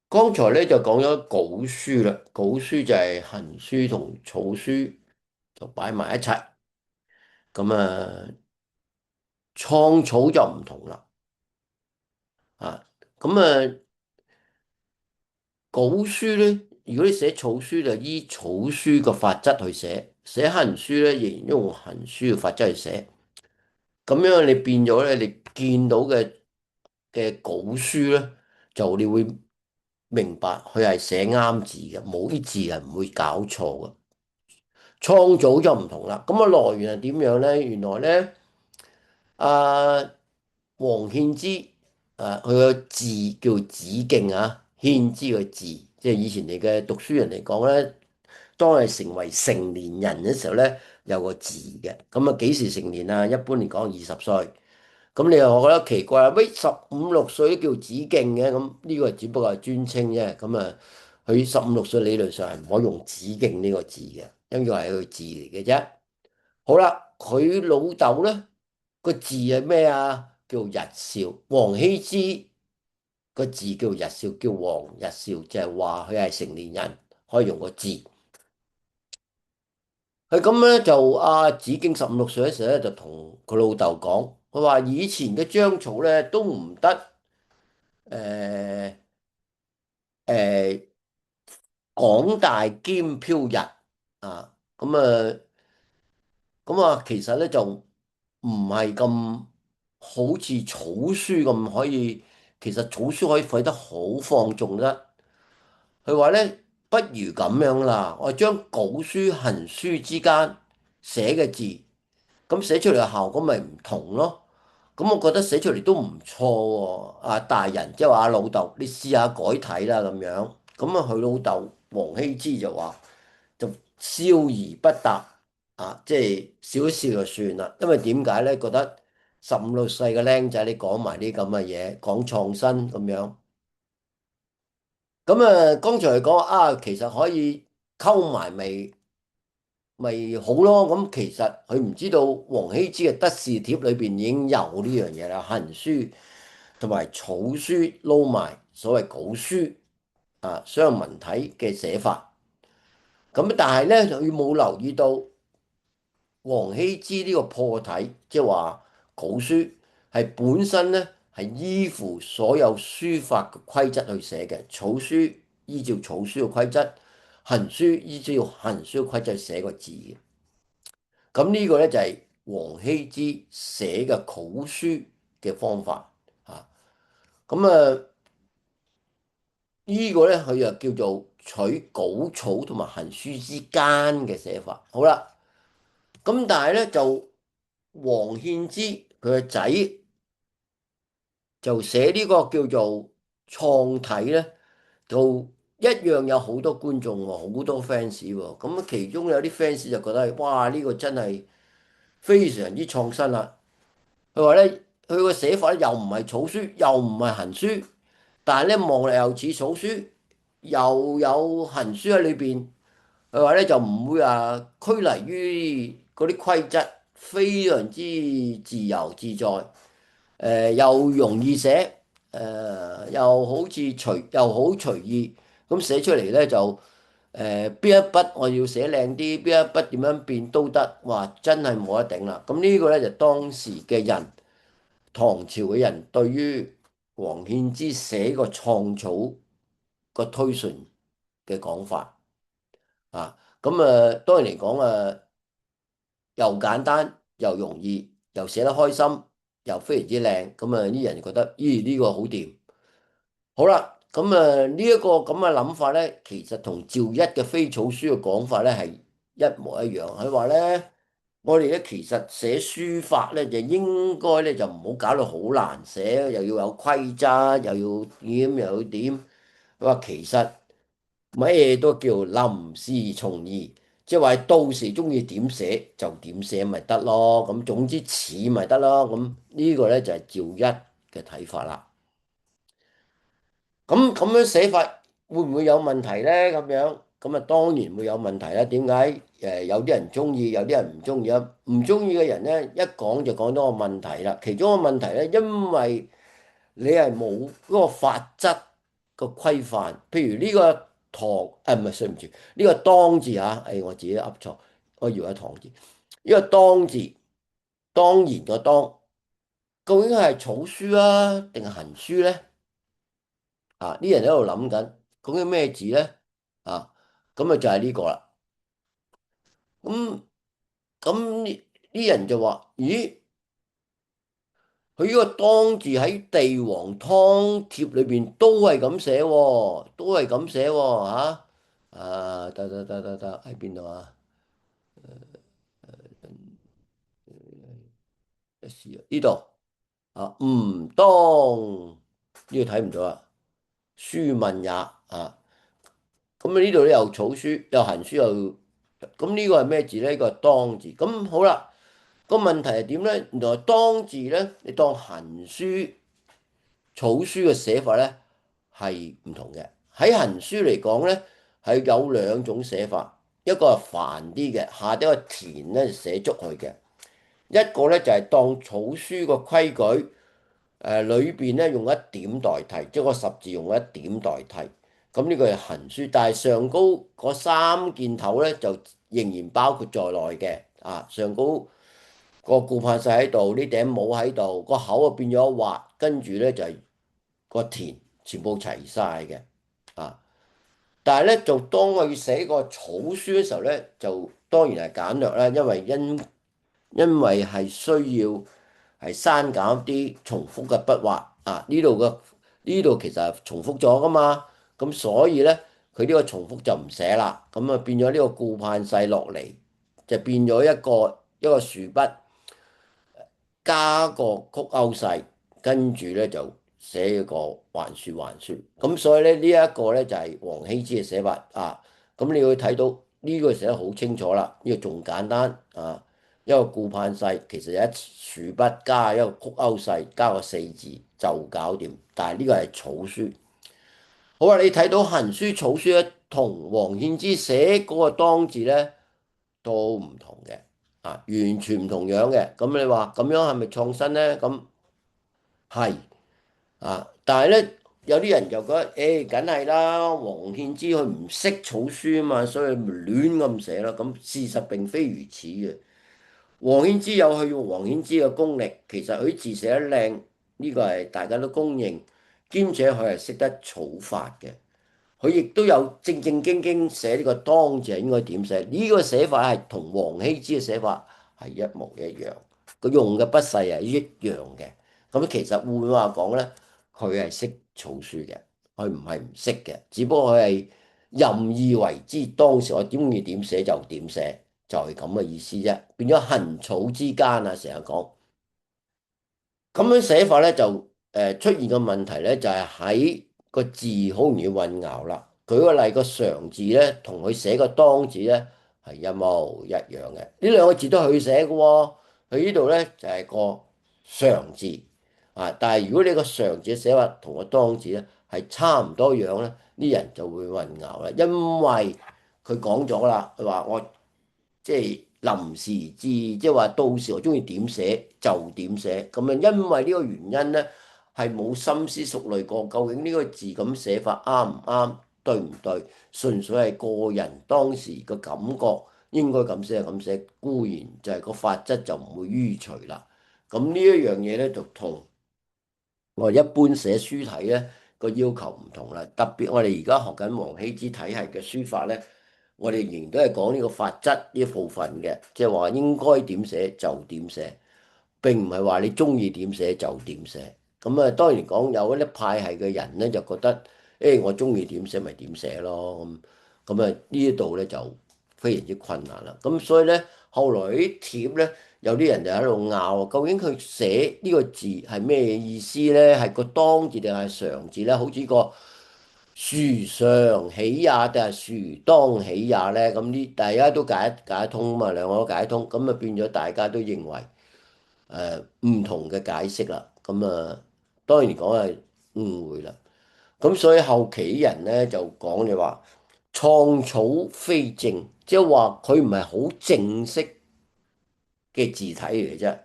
剛才咧就講咗稿書啦，稿書就係行書同草書就擺埋一齊。咁啊，創草就唔同啦。啊，咁啊，稿書咧，如果你寫草書就依草書個法則去寫，寫行書咧仍然用行書嘅法則去寫。咁樣你變咗咧，你見到嘅稿書咧，就你會明白佢係寫啱字嘅，冇啲字係唔會搞錯嘅。創造就唔同啦，咁啊來源係點樣咧？原來咧，阿王獻之佢個字叫子敬啊，獻之個字，即係以前嚟嘅讀書人嚟講咧，當係成為成年人嘅時候咧，有個字嘅。咁啊幾時成年啊？一般嚟講20歲。咁你又覺得奇怪啦？喂，15、16歲都叫子敬嘅，咁呢個只不過係尊稱啫。咁啊，佢15、16歲理論上係唔可以用子敬呢個字嘅，因為係佢字嚟嘅啫。好啦，佢老豆咧個字係咩啊？叫日少。王羲之個字叫日少，叫王日少，就係話佢係成年人可以用個字。佢咁咧就子敬15、16歲嘅時候咧，就同佢老豆講，佢話以前嘅章草咧都唔得。誒誒，廣大兼飄逸啊，其實咧就唔係咁好似草書咁可以，其實草書可以廢得好放縱得。佢話咧，不如咁樣啦，我將稿書行書之間寫嘅字，咁寫出嚟嘅效果咪唔同咯。咁我覺得寫出嚟都唔錯喎。大人即係話阿老豆，你試下改睇啦咁樣。咁啊，佢老豆王羲之就話就笑而不答即係笑一笑就算啦。因為點解咧？覺得15、16歲嘅僆仔，你講埋啲咁嘅嘢，講創新咁樣。咁啊，剛才講其實可以溝埋咪好咯。咁其實佢唔知道王羲之嘅《德事帖》裏邊已經有呢樣嘢啦，行書同埋草書撈埋，所謂稿書雙文體嘅寫法。咁但係咧，佢冇留意到王羲之呢個破體，即係話稿書係本身咧係依附所有書法嘅規則去寫嘅，草書依照草書嘅規則，行書依照行書嘅規則去寫個字嘅。咁呢個咧就係王羲之寫嘅草書嘅方法啊。咁呢個咧佢又叫做取稿草同埋行書之間嘅寫法。好啦，咁但係咧就王獻之佢個仔就寫呢個叫做創體咧，就一樣有好多觀眾喎，好多 fans 喎。咁其中有啲 fans 就覺得哇，呢個真係非常之創新啦。佢話咧，佢個寫法咧又唔係草書，又唔係行書，但係咧望嚟又似草書，又有行書喺裏邊。佢話咧就唔會拘泥於嗰啲規則，非常之自由自在。又容易寫，又好似又好隨意，咁寫出嚟咧就邊一筆我要寫靚啲，邊一筆點樣變都得。哇！真係冇得頂啦。咁呢個咧就當時嘅人，唐朝嘅人對於王獻之寫個創草個推崇嘅講法咁當然嚟講又簡單又容易，又寫得開心，又非常之靚。咁啲人就覺得，咦呢個好掂。好啦，咁呢一個咁嘅諗法咧，其實同趙一嘅飛草書嘅講法咧係一模一樣。佢話咧，我哋咧其實寫書法咧就應該咧就唔好搞到好難寫，又要有規則，又要點又要點。佢話其實乜嘢都叫臨時從易，即係話到時中意點寫就點寫咪得咯。咁總之似咪得咯。咁呢個咧就係趙一嘅睇法啦。咁樣寫法會唔會有問題咧？咁樣咁當然會有問題啦。點解有啲人中意，有啲人唔中意啊？唔中意嘅人咧，一講就講到個問題啦。其中個問題咧，因為你係冇嗰個法則個規範，譬如呢個唐，唔係，對唔住，呢個當字嚇，我自己噏錯，我以為係唐字。呢個當字，當然個當，究竟係草書啊，定係行書咧？啊！啲人喺度諗緊，究竟咩字咧？啊，咁啊就係呢個啦。咁啲人就話：咦，佢呢個當字喺地黃湯帖裏邊都係咁寫喎，都係咁寫喎，嚇！啊，得，喺邊度啊？一時啊呢度啊，吳當呢個睇唔到啊，書問也啊。咁啊呢度咧又草書又行書又，咁呢個係咩字咧？呢個係當字。咁好啦。個問題係點咧？原來當字咧，你當行書、草書嘅寫法咧係唔同嘅。喺行書嚟講咧，係有兩種寫法，一個係繁啲嘅，下底個田咧寫足佢嘅；一個咧就係當草書個規矩，裏邊咧用一點代替，即係個十字用一點代替。咁呢個係行書，但係上高嗰三件頭咧就仍然包括在內嘅。啊，上高。個顧盼世喺度，呢頂帽喺度，個口啊變咗滑，跟住咧就係個田全部齊晒嘅啊！但係咧，就當我要寫個草書嘅時候咧，就當然係簡略啦，因為係需要係刪減啲重複嘅筆畫啊！呢度其實係重複咗噶嘛，咁所以咧佢呢個重複就唔寫啦，咁啊變咗呢個顧盼世落嚟就變咗一個豎筆。加個曲歐勢，跟住咧就寫一個還書還書，咁所以咧呢一個咧就係王羲之嘅寫法啊。咁你會睇到呢個寫得好清楚啦，呢個仲簡單啊，一個顧盼世其實有一豎筆加一個曲歐勢加個四字就搞掂，但係呢個係草書。好啦，你睇到行書草書咧，同王獻之寫嗰個當字咧都唔同嘅。啊，完全唔同樣嘅。咁你話咁樣係咪創新咧？咁係啊，但係咧有啲人就覺得，誒，梗係啦，王獻之佢唔識草書啊嘛，所以咪亂咁寫咯。咁事實並非如此嘅。王獻之有佢用王獻之嘅功力，其實佢字寫得靚，呢個係大家都公認，兼且佢係識得草法嘅。佢亦都有正正經經寫呢個當字係應該點寫，呢個寫法係同王羲之嘅寫法係一模一樣，佢用嘅筆勢係一樣嘅。咁其實換句話講咧，佢係識草書嘅，佢唔係唔識嘅，只不過佢係任意為之，當時我中意點寫就點寫，就係咁嘅意思啫。變咗行草之間啊，成日講。咁樣寫法咧就出現嘅問題咧就係喺個字好容易混淆啦。舉個例，個常字咧同佢寫個當字咧係一模一樣嘅，呢兩個字都係佢寫嘅喎。佢呢度咧就係個常字啊，但係如果你個常字寫法同個當字咧係差唔多樣咧，啲人就會混淆啦，因為佢講咗啦，佢話我。即係臨時至，即係話到時我中意點寫就點寫，咁樣因為呢個原因咧，係冇深思熟慮過，究竟呢個字咁寫法啱唔啱，對唔對？純粹係個人當時個感覺，應該咁寫就咁寫，固然就係個法則就唔會淤除啦。咁呢一樣嘢咧，就同我哋一般寫書體咧個要求唔同啦。特別我哋而家學緊王羲之體系嘅書法咧。我哋仍然都係講呢個法則呢一部分嘅，即係話應該點寫就點寫，並唔係話你中意點寫就點寫。咁啊，當然講有一啲派系嘅人咧，就覺得誒我中意點寫咪點寫咯。咁啊呢一度咧就非常之困難啦。咁所以咧，後來啲帖咧，有啲人就喺度拗，究竟佢寫呢個字係咩意思咧？係個當字定係常字咧？好似個殊常喜也定係殊當喜也咧？咁呢，大家都解得通嘛，兩個都解得通，咁啊變咗大家都認為唔同嘅解釋啦。咁啊，當然講係誤會啦。咁所以後期啲人咧就講你話創草非正，即係話佢唔係好正式嘅字體嚟嘅啫。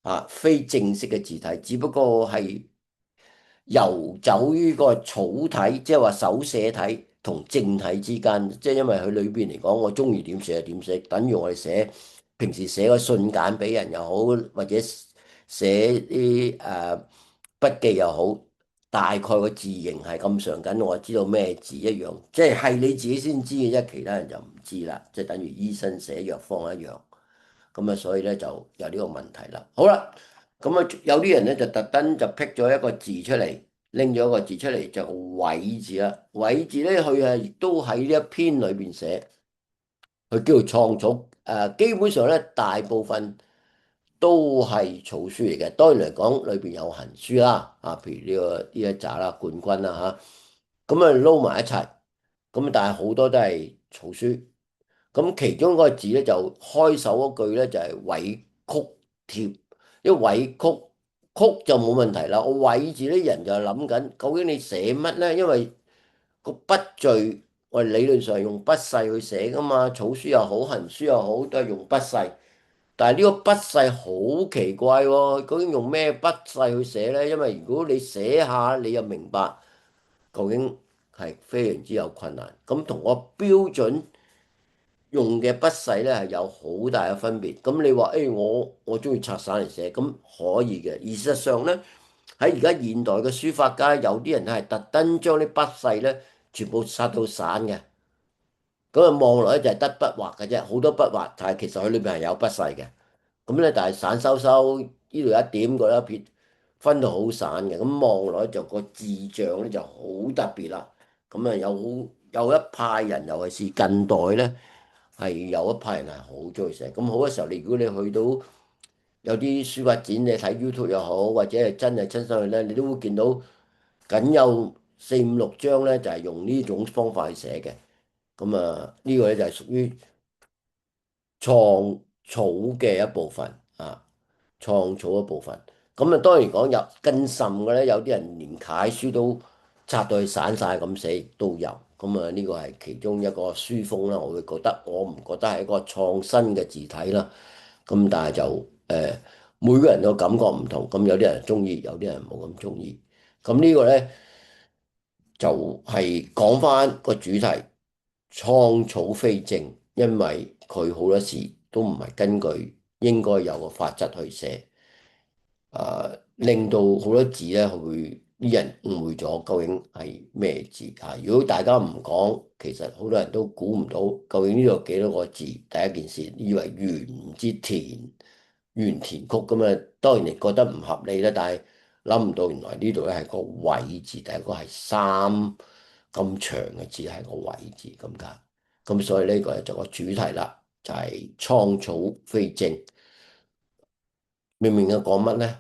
啊，非正式嘅字體，只不過係遊走於個草體，即係話手寫體同正體之間，即係因為佢裏邊嚟講，我中意點寫就點寫，等於我哋平時寫個信件俾人又好，或者寫啲筆記又好，大概個字形係咁上緊，我知道咩字一樣，即係你自己先知嘅啫，其他人就唔知啦，即係等於醫生寫藥方一樣。咁啊，所以咧就有呢個問題啦。好啦，咁啊有啲人咧就特登就剔咗一個字出嚟，拎咗一個字出嚟就偽字啦。偽字咧，佢係亦都喺呢一篇裏邊寫，佢叫做創草。基本上咧大部分都係草書嚟嘅。當然嚟講，裏邊有行書啦，譬如呢一紮啦，冠軍啦嚇，咁啊撈埋一齊。咁但係好多都係草書。咁其中嗰個字咧就開首嗰句咧就係委曲貼，因為委曲就冇問題啦。我委字咧人就諗緊究竟你寫乜咧？因為個筆序我哋理論上用筆勢去寫噶嘛，草書又好，行書又好，都係用筆勢。但係呢個筆勢好奇怪喎，究竟用咩筆勢去寫咧？因為如果你寫下你又明白，究竟係非常之有困難。咁同我標準用嘅筆勢咧係有好大嘅分別。咁你話誒，我中意拆散嚟寫，咁可以嘅。而事實上咧，喺而家現代嘅書法家，有啲人係特登將啲筆勢咧全部拆到散嘅。咁啊望落咧就係得筆畫嘅啫，好多筆畫，但係其實佢裏邊係有筆勢嘅。咁咧，但係散收收，呢度一點，嗰度一撇，分到好散嘅。咁望落就個字象咧就好特別啦。咁啊有一派人，尤其是近代咧。係有一派人係好中意寫，咁好嘅時候，如果你去到有啲書法展，你睇 YouTube 又好，或者係真係親身去咧，你都會見到僅有四五六張咧，就係用呢種方法去寫嘅。咁啊，呢個咧就係屬於創草嘅一部分啊。創造一部分。咁啊，當然講有更甚嘅咧，有啲人連楷書都拆到去散晒咁寫，亦都有。咁啊，呢個係其中一個書風啦。我會覺得，我唔覺得係一個創新嘅字體啦。咁但係就每個人嘅感覺唔同。咁有啲人中意，有啲人冇咁中意。咁呢個咧就係講翻個主題，創草非正，因為佢好多時都唔係根據應該有個法則去寫。令到好多字咧，會啲人誤會咗究竟係咩字啊？如果大家唔講，其實好多人都估唔到究竟呢度有幾多個字。第一件事以為原之原田曲咁啊，當然你覺得唔合理啦。但係諗唔到原來呢度咧係個位字，第一個係三咁長嘅字係個位字咁解。咁所以呢個就個主題啦，就係創草非正。明唔明我講乜咧？